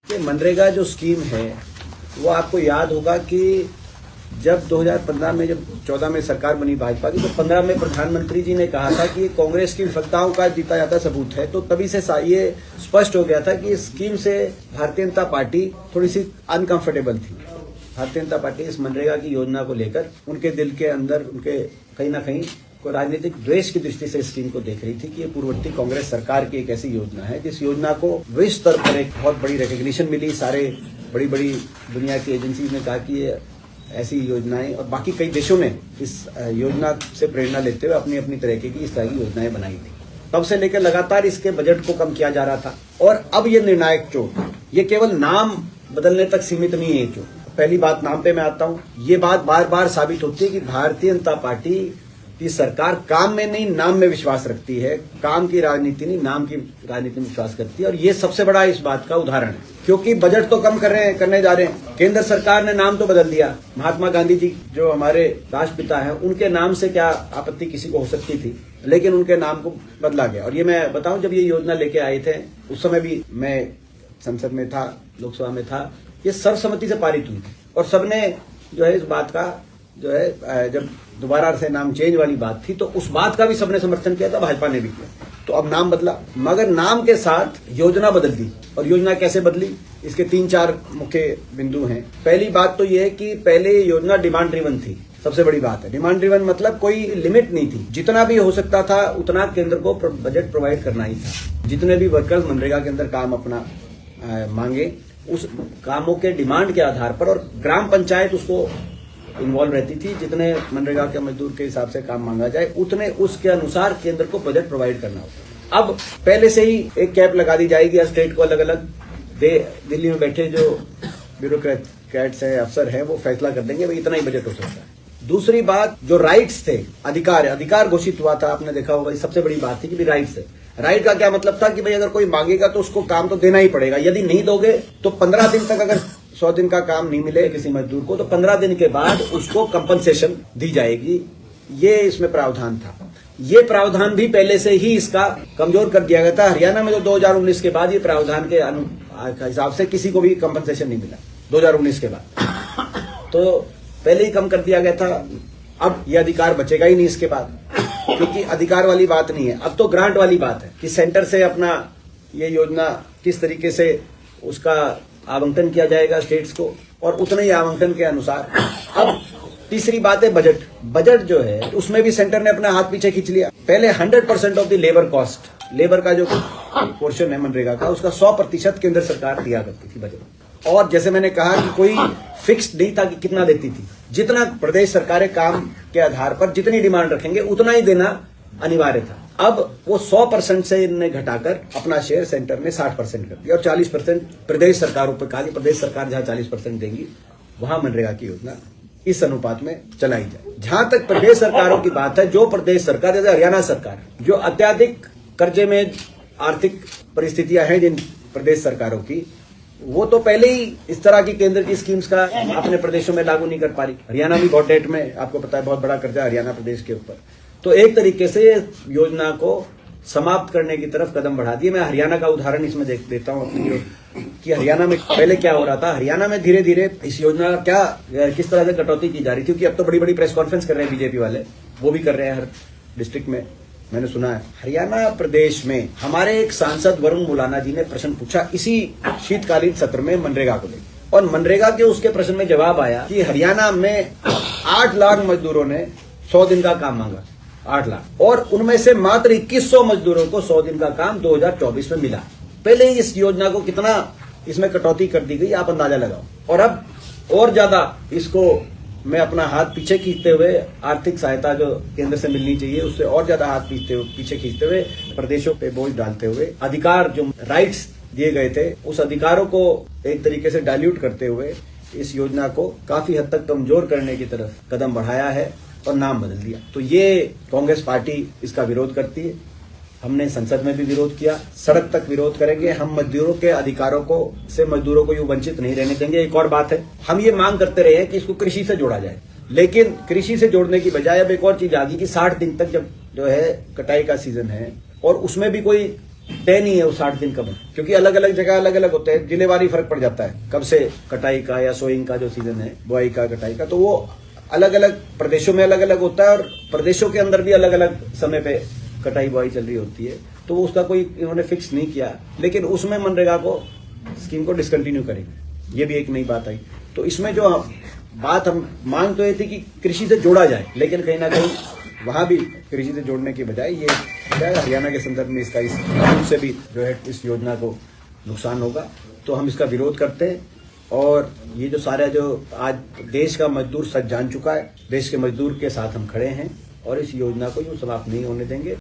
कि मनरेगा जो स्कीम है वो आपको याद होगा कि जब 2015 में जब 14 में सरकार बनी भाजपा की तो 15 में प्रधानमंत्री जी ने कहा था कि ये कांग्रेस की विफलताओं का जीता जाता सबूत है। तो तभी से ये स्पष्ट हो गया था कि इस स्कीम से भारतीय जनता पार्टी थोड़ी सी अनकंफर्टेबल थी। भारतीय जनता पार्टी इस मनरेगा की योजना को लेकर उनके दिल के अंदर उनके कहीं ना कहीं को राजनीतिक द्वेष की दृष्टि से स्कीम को देख रही थी कि ये पूर्ववर्ती कांग्रेस सरकार की एक ऐसी योजना है जिस योजना को विश्व स्तर पर एक बहुत बड़ी रिकग्निशन मिली। सारे बड़ी बड़ी दुनिया की एजेंसीज ने कहा कि ये ऐसी योजनाएं और बाकी कई देशों ने इस योजना से प्रेरणा लेते हुए अपनी अपनी तरह की इस तरह की योजनाएं बनाई थी। तब से लेकर लगातार इसके बजट को कम किया जा रहा था और अब ये निर्णायक चोट, ये केवल नाम बदलने तक सीमित नहीं है। पहली बात नाम पे मैं आता हूँ। ये बात बार बार साबित होती है कि भारतीय जनता पार्टी की सरकार काम में नहीं नाम में विश्वास रखती है। काम की राजनीति नहीं नाम की राजनीति में विश्वास करती है और ये सबसे बड़ा इस बात का उदाहरण है। क्योंकि बजट तो कम करने जा रहे हैं, केंद्र सरकार ने नाम तो बदल दिया। महात्मा गांधी जी जो हमारे राष्ट्रपिता हैं उनके नाम से क्या आपत्ति किसी को हो सकती थी, लेकिन उनके नाम को बदला गया। और ये मैं बताऊं, जब ये योजना लेके आए थे उस समय भी मैं संसद में था, लोकसभा में था, ये सर्वसम्मति से पारित हुई थी और सबने जो है इस बात का जो है जब दोबारा से नाम चेंज वाली बात थी तो उस बात का भी सबने समर्थन किया था, भाजपा ने भी किया। तो अब नाम बदला मगर नाम के साथ योजना बदल दी। और योजना कैसे बदली, इसके 3-4 मुख्य बिंदु हैं। पहली बात तो यह है कि पहले ये योजना डिमांड ड्रिवन थी। सबसे बड़ी बात है डिमांड ड्रिवन मतलब कोई लिमिट नहीं थी, जितना भी हो सकता था उतना केंद्र को बजट प्रोवाइड करना ही था। जितने भी वर्कर्स मनरेगा के अंदर काम अपना मांगे उस कामों के डिमांड के आधार पर, और ग्राम पंचायत उसको इन्वॉल्व रहती थी। जितने मनरेगा के मजदूर के हिसाब से काम मांगा जाए उतने उसके अनुसार केंद्र को बजट प्रोवाइड करना होता। अब पहले से ही एक कैप लगा दी जाएगी, स्टेट को अलग अलग दिल्ली में बैठे जो ब्यूरोक्रेट्स हैं, अफसर हैं, वो फैसला कर देंगे भाई इतना ही बजट हो सकता है। दूसरी बात, जो राइट्स थे, अधिकार घोषित हुआ था, आपने देखा होगा, सबसे बड़ी बात थी कि राइट्स थे। राइट का क्या मतलब था कि भाई अगर कोई मांगेगा तो उसको काम तो देना ही पड़ेगा। यदि नहीं दोगे तो 15 दिन तक, अगर 100 दिन का काम नहीं मिले किसी मजदूर को तो 15 दिन के बाद उसको कंपनसेशन दी जाएगी। ये इसमें प्रावधान था। ये प्रावधान भी पहले से ही इसका कमजोर कर दिया गया था। हरियाणा में तो 2019 के बाद ये प्रावधान के हिसाब से किसी को भी कंपनसेशन नहीं मिला 2019 के बाद, तो पहले ही कम कर दिया गया था। अब ये अधिकार बचेगा ही नहीं इसके बाद, क्योंकि अधिकार वाली बात नहीं है, अब तो ग्रांट वाली बात है कि सेंटर से अपना ये योजना किस तरीके से उसका आवंटन किया जाएगा स्टेट्स को, और उतने ही आवंटन के अनुसार। अब तीसरी बात है बजट जो है उसमें भी सेंटर ने अपना हाथ पीछे खींच लिया। पहले 100% of the labour cost, labour का जो पोर्शन है मनरेगा का, उसका 100% केंद्र सरकार दिया करती थी बजट। और जैसे मैंने कहा कि कोई फिक्स्ड नहीं था कि कितना देती थी, जितना प्रदेश सरकारें काम के आधार पर जितनी डिमांड रखेंगे उतना ही देना अनिवार्य था। अब वो 100% से इन्हें घटाकर अपना शेयर सेंटर ने 60% कर दिया और 40% प्रदेश सरकारों पर कहा कि प्रदेश सरकार जहां 40% देंगी वहां मनरेगा की योजना इस अनुपात में चलाई जाए। जहां तक प्रदेश सरकारों की बात है, जो प्रदेश सरकार जैसे हरियाणा सरकार जो अत्याधिक कर्जे में आर्थिक परिस्थितियां हैं जिन प्रदेश सरकारों की, वो तो पहले ही इस तरह की केंद्र की स्कीम्स का अपने प्रदेशों में लागू नहीं कर पा रही। हरियाणा भी बहुत डेट में, आपको पता है, बहुत बड़ा कर्जा हरियाणा प्रदेश के ऊपर। तो एक तरीके से योजना को समाप्त करने की तरफ कदम बढ़ा दिए। मैं हरियाणा का उदाहरण इसमें देता हूं अपनी, कि हरियाणा में पहले क्या हो रहा था। हरियाणा में धीरे धीरे इस योजना का किस तरह से कटौती की जा रही थी, क्योंकि अब तो बड़ी बड़ी प्रेस कॉन्फ्रेंस कर रहे हैं बीजेपी वाले, वो भी कर रहे हैं हर डिस्ट्रिक्ट में, मैंने सुना है। हरियाणा प्रदेश में हमारे एक सांसद वरुण मुलाना जी ने प्रश्न पूछा इसी शीतकालीन सत्र में मनरेगा को लेकर, और मनरेगा के उसके प्रश्न में जवाब आया कि हरियाणा में 8 लाख मजदूरों ने 100 दिन का काम मांगा, 8 लाख, और उनमें से मात्र 2100 मजदूरों को 100 दिन का काम 2024 में मिला। पहले ही इस योजना को कितना इसमें कटौती कर दी गई, आप अंदाजा लगाओ। और अब और ज्यादा इसको मैं अपना हाथ पीछे खींचते हुए, आर्थिक सहायता जो केंद्र से मिलनी चाहिए उससे और ज्यादा हाथ पीछे खींचते हुए, प्रदेशों पे बोझ डालते हुए, अधिकार जो राइट्स दिए गए थे उस अधिकारों को एक तरीके से डाइल्यूट करते हुए इस योजना को काफी हद तक कमजोर करने की तरफ कदम बढ़ाया है और नाम बदल दिया। तो ये कांग्रेस पार्टी इसका विरोध करती है। हमने संसद में भी विरोध किया, सड़क तक विरोध करेंगे। हम मजदूरों के अधिकारों को से मजदूरों को यूं वंचित नहीं रहने देंगे। एक और बात है, हम ये मांग करते रहे हैं कि इसको कृषि से जोड़ा जाए, लेकिन कृषि से जोड़ने की बजाय अब एक और चीज आ गई कि 60 दिन तक जब जो है कटाई का सीजन है और उसमें भी कोई तय नहीं है वो 60 दिन कब, क्योंकि अलग अलग जगह अलग अलग होते हैं, जिलेवारी फर्क पड़ जाता है कब से कटाई का या सोइंग का जो सीजन है, बुआई का कटाई का, तो वो अलग अलग प्रदेशों में अलग अलग होता है और प्रदेशों के अंदर भी अलग अलग समय पे कटाई बुआई चल रही होती है। तो उसका कोई इन्होंने फिक्स नहीं किया, लेकिन उसमें मनरेगा को स्कीम को डिसकंटिन्यू करेंगे, ये भी एक नई बात आई। तो इसमें जो बात हम मांग तो ये थी कि कृषि से जोड़ा जाए, लेकिन कहीं ना कहीं वहां भी कृषि से जोड़ने के बजाय ये हरियाणा के संदर्भ में इसका इस कानून से भी जो है इस योजना को नुकसान होगा, तो हम इसका विरोध करते हैं। और ये जो सारा जो आज देश का मजदूर सच जान चुका है, देश के मजदूर के साथ हम खड़े हैं और इस योजना को यूं समाप्त नहीं होने देंगे।